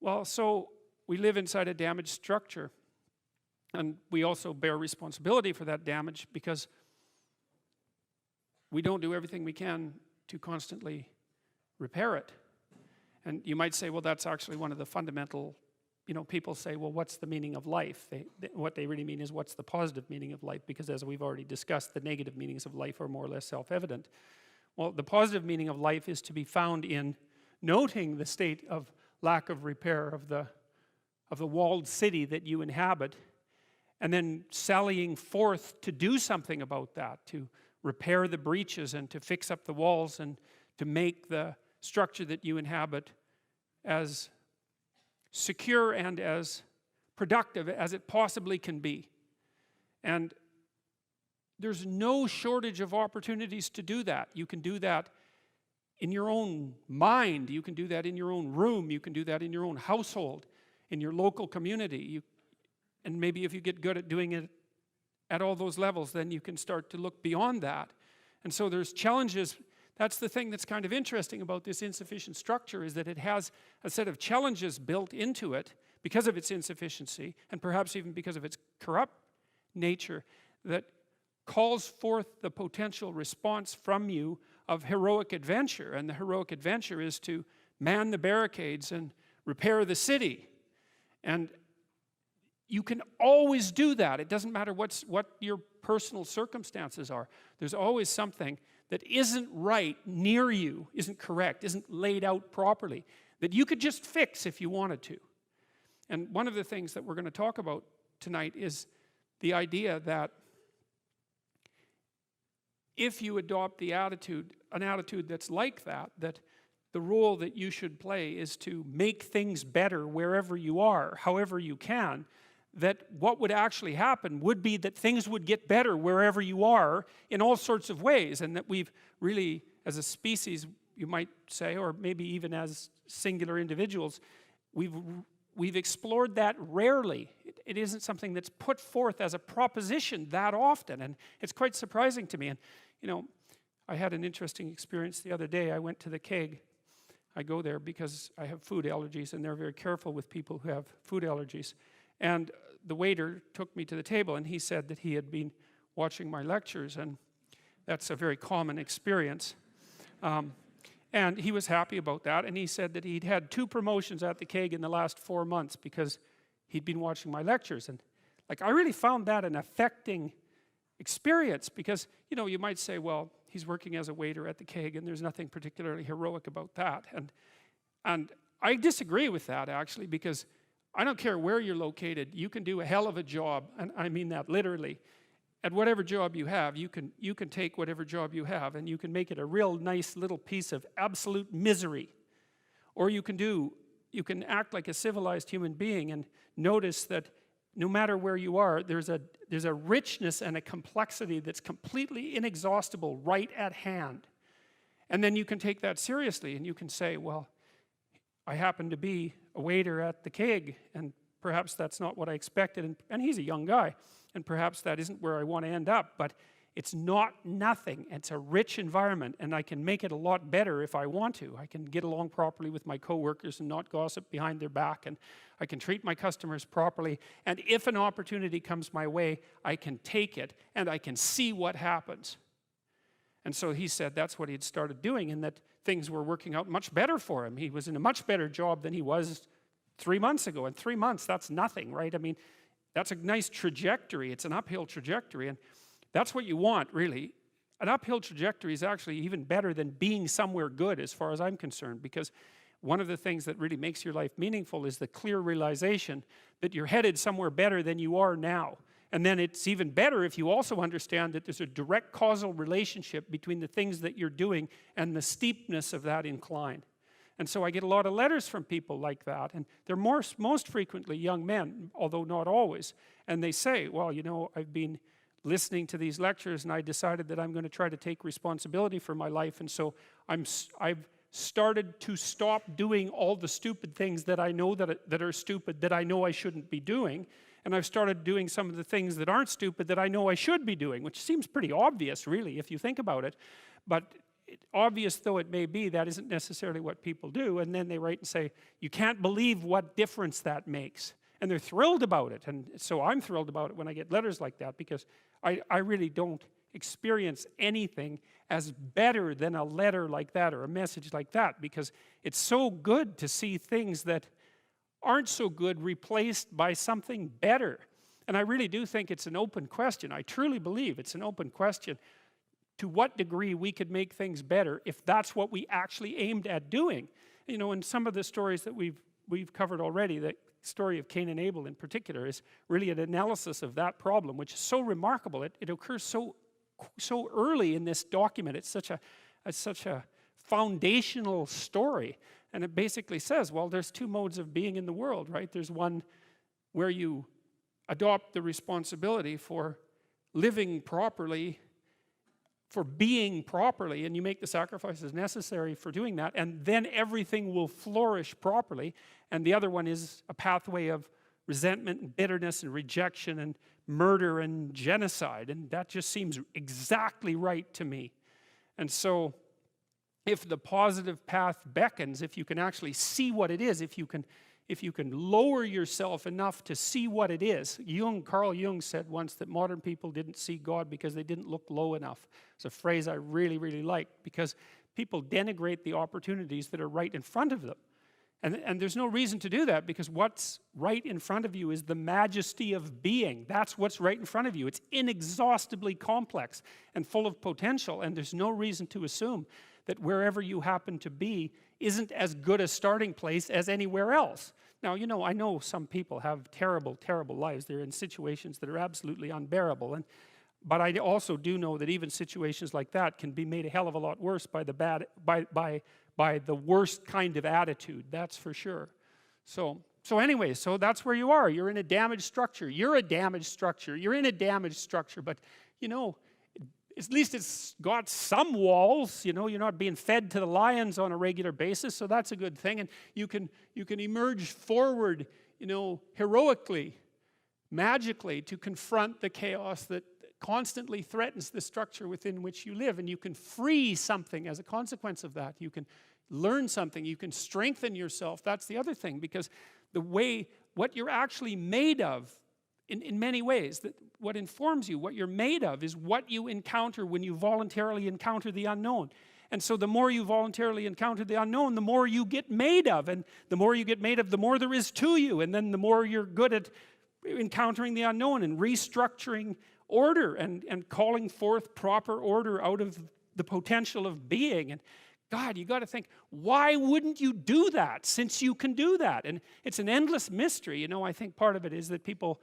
Well, so we live inside a damaged structure, and we also bear responsibility for that damage because we don't do everything we can to constantly repair it. And you might say, well, that's actually one of the fundamental, people say, well, what's the meaning of life? What they really mean is, what's the positive meaning of life? Because as we've already discussed, the negative meanings of life are more or less self-evident. Well, the positive meaning of life is to be found in noting the state of lack of repair of the walled city that you inhabit, and then sallying forth to do something about that, to repair the breaches and to fix up the walls and to make the structure that you inhabit as secure and as productive as it possibly can be. And there's no shortage of opportunities to do that. You can do that in your own mind, you can do that in your own room, you can do that in your own household, in your local community. And maybe if you get good at doing it at all those levels, then you can start to look beyond that. And so there's challenges. That's the thing that's kind of interesting about this insufficient structure, is that it has a set of challenges built into it because of its insufficiency, and perhaps even because of its corrupt nature, that calls forth the potential response from you of heroic adventure. And the heroic adventure is to man the barricades and repair the city. And you can always do that. It doesn't matter what your personal circumstances are. There's always something that isn't right near you, isn't correct, isn't laid out properly, that you could just fix if you wanted to. And one of the things that we're going to talk about tonight is the idea that if you adopt an attitude that's like that, that the role that you should play is to make things better wherever you are, however you can, that what would actually happen would be that things would get better wherever you are in all sorts of ways, and that we've really, as a species, you might say, or maybe even as singular individuals, we've explored that rarely. It isn't something that's put forth as a proposition that often, and it's quite surprising to me. And I had an interesting experience the other day. I went to the keg. I go there because I have food allergies, and they're very careful with people who have food allergies. And the waiter took me to the table, and he said that he had been watching my lectures, and that's a very common experience. And he was happy about that, and he said that he'd had 2 promotions at the keg in the last 4 months because he'd been watching my lectures. And I really found that an affecting experience, because you might say, well, he's working as a waiter at the keg and there's nothing particularly heroic about that. And I disagree with that, actually, because I don't care where you're located, you can do a hell of a job, and I mean that literally. At whatever job you have, you can take whatever job you have and you can make it a real nice little piece of absolute misery. Or you can act like a civilized human being and notice that no matter where you are, there's a richness and a complexity that's completely inexhaustible right at hand. And then you can take that seriously, and you can say, well, I happen to be a waiter at the keg, and perhaps that's not what I expected, and he's a young guy, and perhaps that isn't where I want to end up, but it's not nothing. It's a rich environment, and I can make it a lot better if I want to. I can get along properly with my coworkers and not gossip behind their back, and I can treat my customers properly, and if an opportunity comes my way, I can take it, and I can see what happens. And so he said that's what he'd started doing, and that things were working out much better for him. He was in a much better job than he was 3 months ago. In 3 months, that's nothing, right? I mean, that's a nice trajectory. It's an uphill trajectory, and that's what you want, really. An uphill trajectory is actually even better than being somewhere good, as far as I'm concerned, because one of the things that really makes your life meaningful is the clear realization that you're headed somewhere better than you are now. And then it's even better if you also understand that there's a direct causal relationship between the things that you're doing and the steepness of that incline. And so I get a lot of letters from people like that, and they're most frequently young men, although not always. And they say, well, I've been listening to these lectures, and I decided that I'm going to try to take responsibility for my life, and so I've started to stop doing all the stupid things that I know that are stupid, that I know I shouldn't be doing, and I've started doing some of the things that aren't stupid that I know I should be doing, which seems pretty obvious, really, if you think about it. But obvious though it may be, that isn't necessarily what people do. And then they write and say, you can't believe what difference that makes. And they're thrilled about it. And so I'm thrilled about it when I get letters like that, because I really don't experience anything as better than a letter like that or a message like that, because it's so good to see things that aren't so good replaced by something better. And I really do think it's an open question. I truly believe it's an open question to what degree we could make things better if that's what we actually aimed at doing. You know, in some of the stories that we've covered already, the story of Cain and Abel in particular is really an analysis of that problem, which is so remarkable. It occurs so early in this document. It's such a foundational story. And it basically says, well, there's two modes of being in the world, right? There's one where you adopt the responsibility for living properly, for being properly, and you make the sacrifices necessary for doing that, and then everything will flourish properly. And the other one is a pathway of resentment and bitterness and rejection and murder and genocide, and that just seems exactly right to me. And so if the positive path beckons, if you can actually see what it is, if you can lower yourself enough to see what it is. Carl Jung said once that modern people didn't see God because they didn't look low enough. It's a phrase I really, really like, because people denigrate the opportunities that are right in front of them. And there's no reason to do that, because what's right in front of you is the majesty of being. That's what's right in front of you. It's inexhaustibly complex and full of potential, and there's no reason to assume that wherever you happen to be isn't as good a starting place as anywhere else. Now, you know, I know some people have terrible, terrible lives. They're in situations that are absolutely unbearable. But I also do know that even situations like that can be made a hell of a lot worse by the worst kind of attitude. That's for sure. So anyway, so that's where you are. You're in a damaged structure. You're a damaged structure. You're in a damaged structure. But, you know, at least it's got some walls. You know, you're not being fed to the lions on a regular basis, so that's a good thing. And you can emerge forward, you know, heroically, magically, to confront the chaos that constantly threatens the structure within which you live. And you can free something as a consequence of that. You can learn something. You can strengthen yourself. That's the other thing, because what you're actually made of, in many ways, that what informs you, what you're made of, is what you encounter when you voluntarily encounter the unknown. And so the more you voluntarily encounter the unknown, the more you get made of. And the more you get made of, the more there is to you. And then the more you're good at encountering the unknown and restructuring order and calling forth proper order out of the potential of being. And God, you got to think, why wouldn't you do that, since you can do that? And it's an endless mystery. You know, I think part of it is that people,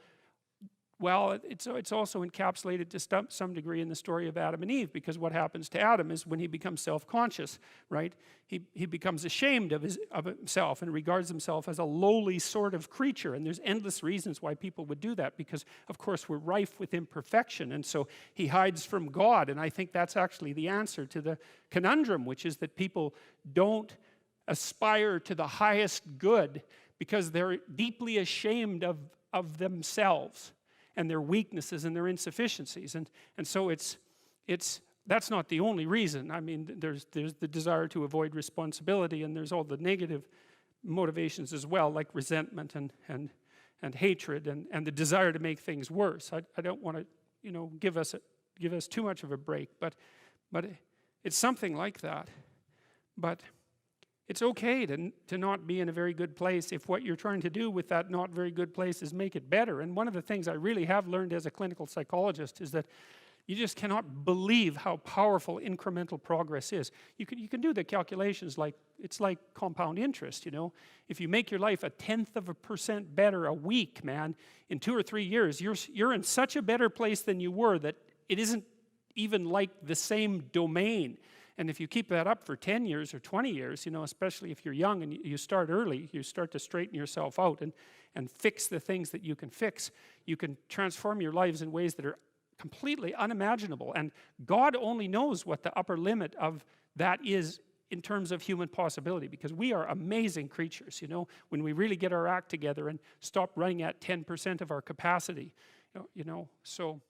well, it's also encapsulated to some degree in the story of Adam and Eve, because what happens to Adam is when he becomes self-conscious, right? He becomes ashamed of himself and regards himself as a lowly sort of creature. And there's endless reasons why people would do that, because, of course, we're rife with imperfection. And so he hides from God. And I think that's actually the answer to the conundrum, which is that people don't aspire to the highest good because they're deeply ashamed of themselves and their weaknesses and their insufficiencies. And so that's not the only reason. I mean, there's the desire to avoid responsibility, and there's all the negative motivations as well, like resentment and hatred and the desire to make things worse. I don't want to, you know, give us too much of a break, but it's something like that. But it's okay to not be in a very good place if what you're trying to do with that not very good place is make it better. And one of the things I really have learned as a clinical psychologist is that you just cannot believe how powerful incremental progress is. You can do the calculations like, it's like compound interest, you know. If you make your life 0.1% better a week, man, in 2 or 3 years, you're in such a better place than you were that it isn't even like the same domain. And if you keep that up for 10 years or 20 years, you know, especially if you're young and you start early, you start to straighten yourself out and fix the things that you can fix. You can transform your lives in ways that are completely unimaginable. And God only knows what the upper limit of that is in terms of human possibility, because we are amazing creatures, you know, when we really get our act together and stop running at 10% of our capacity, you know, so